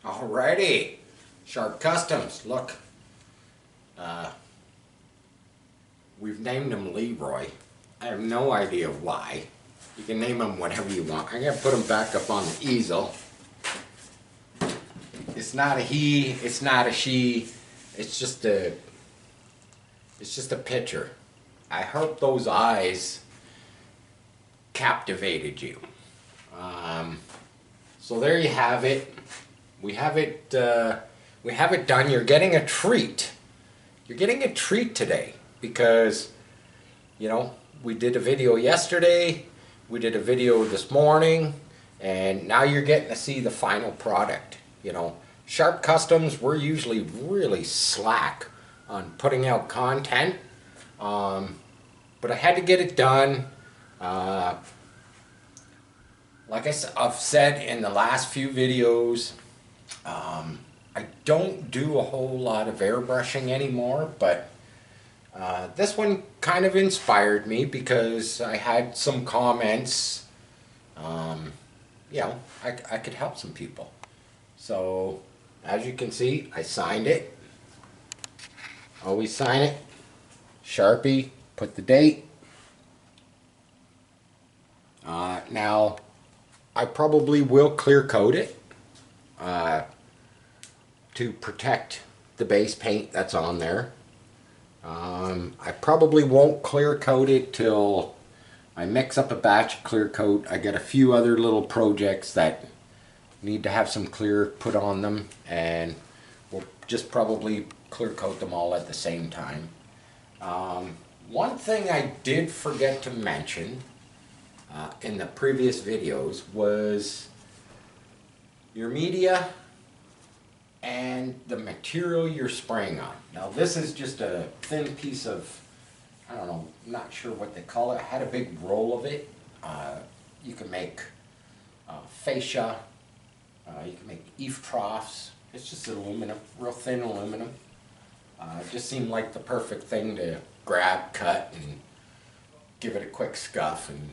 Alrighty, Sharp Customs. Look, we've named him Leroy. I have no idea why. You can name him whatever you want. I'm gonna put him back up on the easel. It's not a he. It's not a she. It's just a. It's just a picture. I hope those eyes captivated you. So there you have it. We have it done. You're getting a treat. You're getting a treat today because, we did a video yesterday, we did a video this morning, and now you're getting to see the final product. Sharp Customs, we're usually really slack on putting out content, but I had to get it done. Like I've said in the last few videos, I don't do a whole lot of airbrushing anymore, but this one kind of inspired me because I had some comments. I could help some people. So, as you can see, I signed it. Always sign it. Sharpie, put the date. Now, I probably will clear coat it to protect the base paint that's on there. I probably won't clear coat it till I mix up a batch of clear coat. I got a few other little projects that need to have some clear put on them, and we'll just probably clear coat them all at the same time. One thing I did forget to mention in the previous videos was your media and the material you're spraying on. Now this is just a thin piece of, I don't know, not sure what they call it. I had a big roll of it. You can make fascia, you can make eave troughs. It's just aluminum, real thin aluminum. It just seemed like the perfect thing to grab, cut, and give it a quick scuff and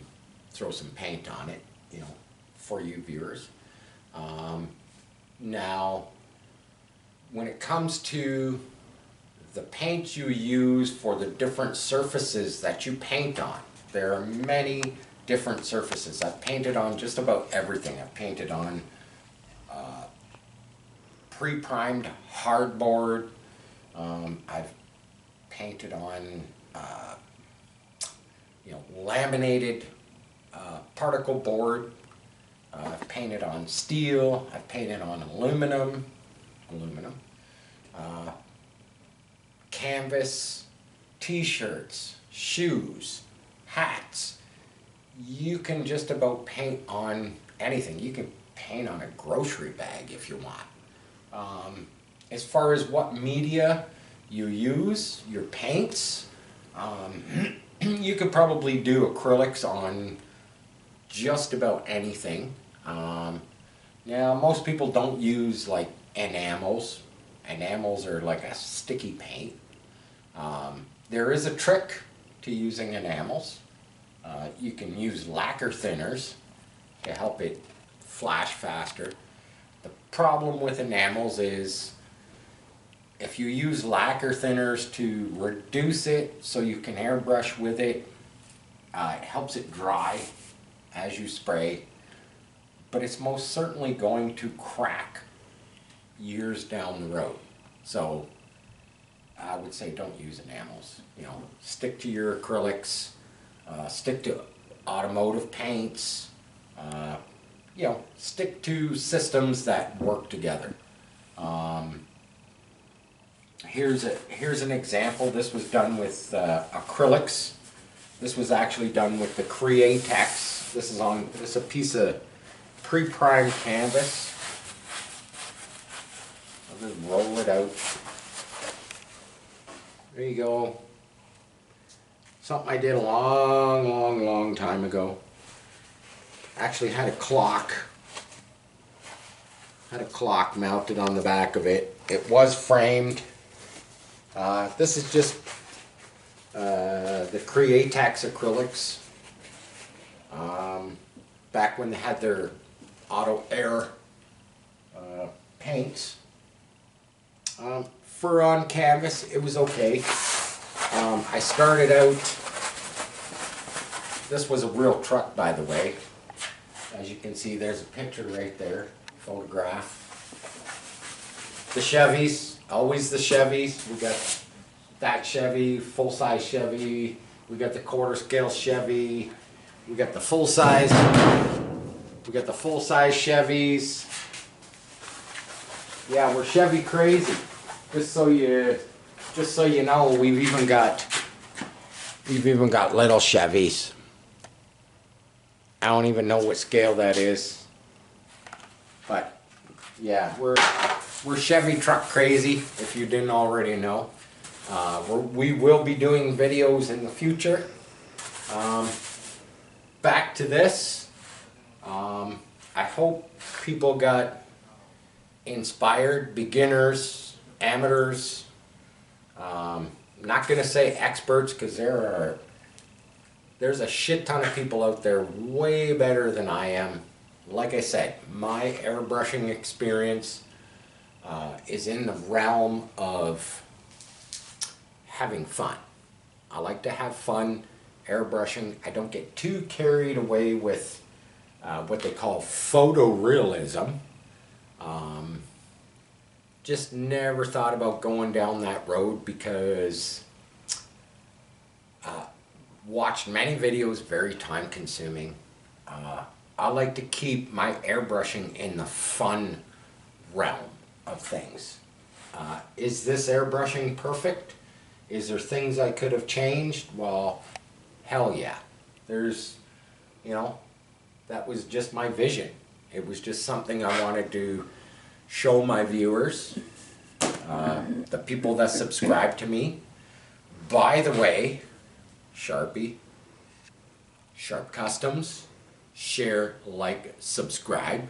throw some paint on it, for you viewers. Now, when it comes to the paint you use for the different surfaces that you paint on, there are many different surfaces. I've painted on just about everything. I've painted on pre-primed hardboard. I've painted on laminated particle board. I've painted on steel. I've painted on aluminum, canvas, t-shirts, shoes, hats. You can just about paint on anything. You can paint on a grocery bag if you want. As far as what media you use, your paints, you could probably do acrylics on just about anything. Now, most people don't use like enamels. Enamels are like a sticky paint. There is a trick to using enamels. You can use lacquer thinners to help it flash faster. The problem with enamels is if you use lacquer thinners to reduce it so you can airbrush with it, it helps it dry as you spray, but it's most certainly going to crack years down the road. So I would say don't use enamels. Stick to your acrylics, stick to automotive paints, stick to systems that work together. Here's an example. This was done with acrylics. This was actually done with the Createx. This is a piece of pre-primed canvas. I'll just roll it out. There you go. Something I did a long time ago. Actually had a clock. Had a clock mounted on the back of it. It was framed. This is just the Createx acrylics. Back when they had their auto air paints. For on canvas, it was okay. I started out, this was a real truck, by the way. As you can see, there's a picture right there, photograph. The Chevys, always the Chevys. We got that Chevy, full-size Chevy. We got the quarter-scale Chevy. We got the full-size. We got the full-size Chevys. Yeah, we're Chevy crazy. Just so you know, we've even got little Chevys. I don't even know what scale that is, but yeah, we're Chevy truck crazy. If you didn't already know, we will be doing videos in the future. Back to this. I hope people got inspired, beginners, amateurs. Not gonna say experts, because there's a shit ton of people out there way better than I am. Like I said, my airbrushing experience is in the realm of having fun. I like to have fun airbrushing. I don't get too carried away with what they call photorealism. Just never thought about going down that road because watched many videos, very time consuming. I like to keep my airbrushing in the fun realm of things. Is this airbrushing perfect? Is there things I could have changed? Well, hell yeah. There's, that was just my vision. It was just something I wanted to show my viewers, the people that subscribe to me. By the way, Sharpie, Sharp Customs, share, like, subscribe,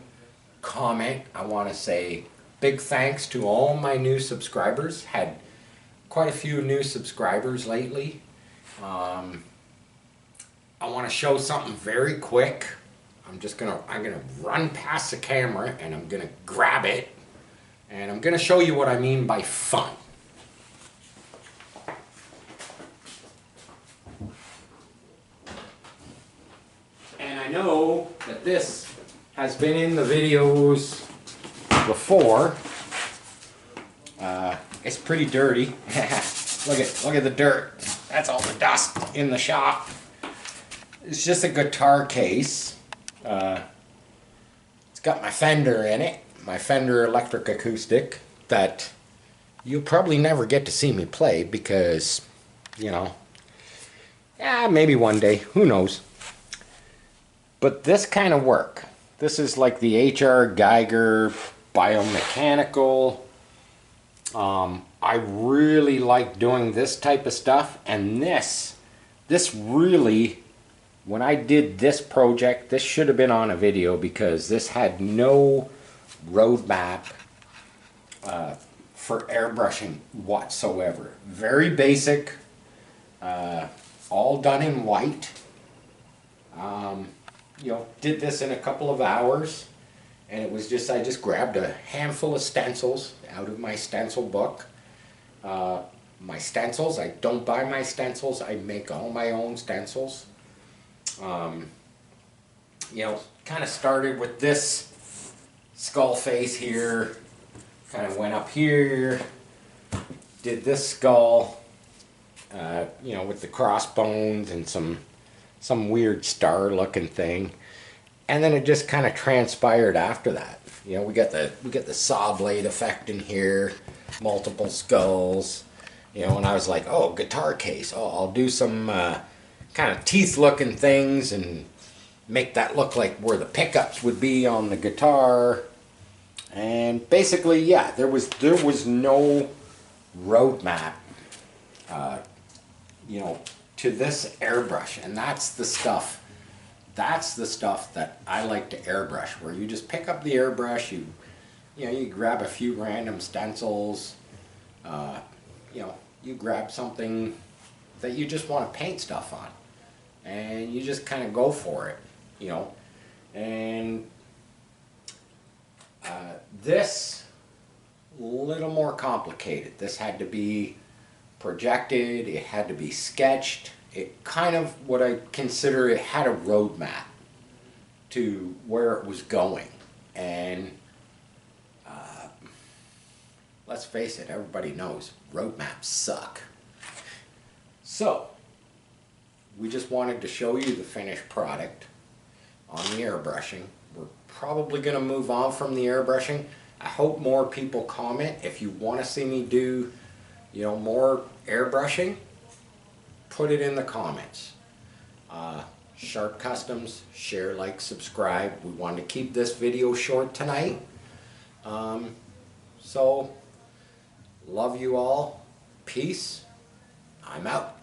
comment. I want to say big thanks to all my new subscribers. Had quite a few new subscribers lately. I want to show something very quick. I'm gonna run past the camera and I'm gonna grab it and I'm gonna show you what I mean by fun. And I know that this has been in the videos before. It's pretty dirty. Look at the dirt. That's all the dust in the shop. It's just a guitar case. It's got my Fender in it, my Fender electric acoustic that you'll probably never get to see me play because, maybe one day, who knows. But this kind of work, this is like the H.R. Geiger biomechanical. I really like doing this type of stuff, and this really, when I did this project, this should have been on a video because this had no roadmap for airbrushing whatsoever. Very basic, all done in white. Did this in a couple of hours, and it was just, I just grabbed a handful of stencils out of my stencil book. My stencils, I don't buy my stencils, I make all my own stencils. Kind of started with this skull face here, kind of went up here, did this skull, with the crossbones and some weird star looking thing, and then it just kind of transpired after that. We got the saw blade effect in here, multiple skulls, and I was like, oh, guitar case, oh, I'll do some kind of teeth looking things and make that look like where the pickups would be on the guitar. And basically, yeah, there was no roadmap to this airbrush, and that's the stuff that I like to airbrush, where you just pick up the airbrush, you grab a few random stencils, you grab something that you just want to paint stuff on, and you just kind of go for it, and this a little more complicated. This had to be projected, it had to be sketched. It kind of, what I consider, it had a roadmap to where it was going. And let's face it, everybody knows roadmaps suck. So, we just wanted to show you the finished product on the airbrushing. We're probably going to move on from the airbrushing. I hope more people comment. If you want to see me do, more airbrushing, put it in the comments. Sharp Customs, share, like, subscribe. We wanted to keep this video short tonight. So, love you all. Peace. I'm out.